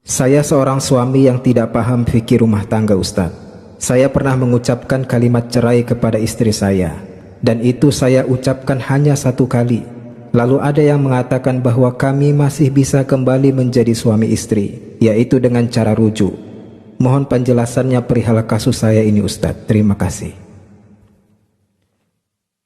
Saya seorang suami yang tidak paham fikih rumah tangga, Ustaz. Saya pernah mengucapkan kalimat cerai kepada istri saya, dan itu saya ucapkan hanya satu kali. Lalu ada yang mengatakan bahwa kami masih bisa kembali menjadi suami istri, yaitu dengan cara rujuk. Mohon penjelasannya perihal kasus saya ini, Ustaz. Terima kasih.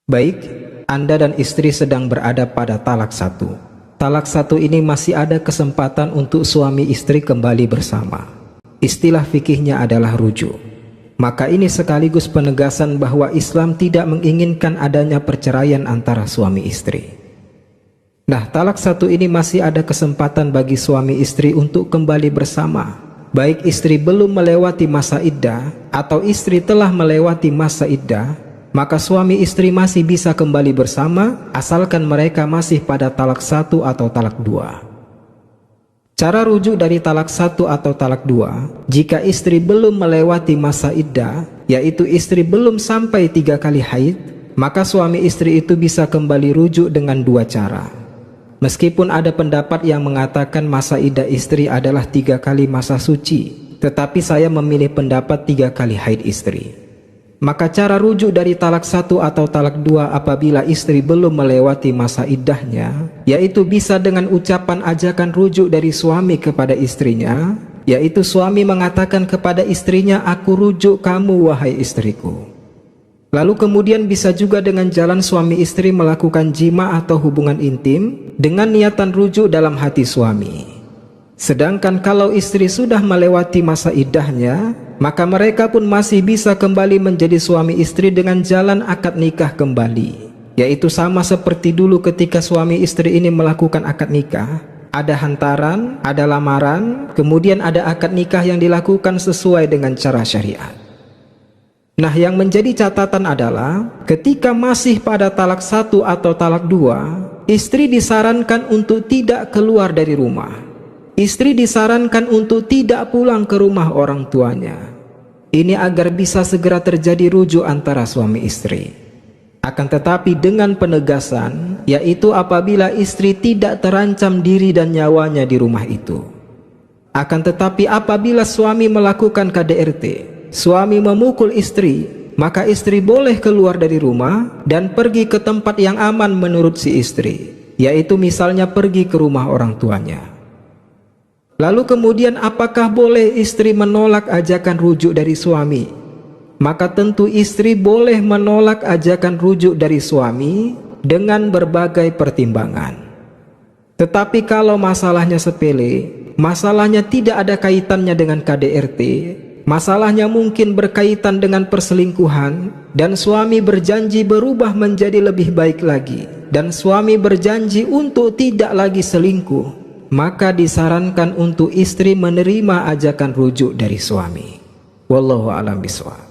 Baik, Anda dan istri sedang berada pada talak satu. Talak satu ini masih ada kesempatan untuk suami istri kembali bersama. Istilah fikihnya adalah rujuk. Maka ini sekaligus penegasan bahwa Islam tidak menginginkan adanya perceraian antara suami istri. Nah, talak satu ini masih ada kesempatan bagi suami istri untuk kembali bersama. Baik istri belum melewati masa iddah atau istri telah melewati masa iddah, maka suami istri masih bisa kembali bersama asalkan mereka masih pada talak satu atau talak dua. Cara rujuk dari talak satu atau talak dua, jika istri belum melewati masa iddah, yaitu istri belum sampai 3 kali haid, maka suami istri itu bisa kembali rujuk dengan 2 cara. Meskipun ada pendapat yang mengatakan masa iddah istri adalah 3 kali masa suci, tetapi saya memilih pendapat 3 kali haid istri. Maka cara rujuk dari talak satu atau talak dua apabila istri belum melewati masa iddahnya, yaitu bisa dengan ucapan ajakan rujuk dari suami kepada istrinya, yaitu suami mengatakan kepada istrinya, "Aku rujuk kamu wahai istriku." Lalu kemudian bisa juga dengan jalan suami istri melakukan jima atau hubungan intim dengan niatan rujuk dalam hati suami. Sedangkan kalau istri sudah melewati masa iddahnya, maka mereka pun masih bisa kembali menjadi suami istri dengan jalan akad nikah kembali, yaitu sama seperti dulu ketika suami istri ini melakukan akad nikah. Ada hantaran, ada lamaran, kemudian ada akad nikah yang dilakukan sesuai dengan cara syariat. Nah, yang menjadi catatan adalah ketika masih pada talak satu atau talak dua, istri disarankan untuk tidak keluar dari rumah. Istri disarankan untuk tidak pulang ke rumah orang tuanya. Ini agar bisa segera terjadi rujuk antara suami istri. Akan tetapi dengan penegasan, yaitu apabila istri tidak terancam diri dan nyawanya di rumah itu. Akan tetapi apabila suami melakukan KDRT, suami memukul istri, maka istri boleh keluar dari rumah dan pergi ke tempat yang aman menurut si istri, yaitu misalnya pergi ke rumah orang tuanya. Lalu kemudian apakah boleh istri menolak ajakan rujuk dari suami? Maka tentu istri boleh menolak ajakan rujuk dari suami dengan berbagai pertimbangan. Tetapi kalau masalahnya sepele, masalahnya tidak ada kaitannya dengan KDRT, masalahnya mungkin berkaitan dengan perselingkuhan, dan suami berjanji berubah menjadi lebih baik lagi, dan suami berjanji untuk tidak lagi selingkuh, maka disarankan untuk istri menerima ajakan rujuk dari suami. Wallahu a'lam bishawab.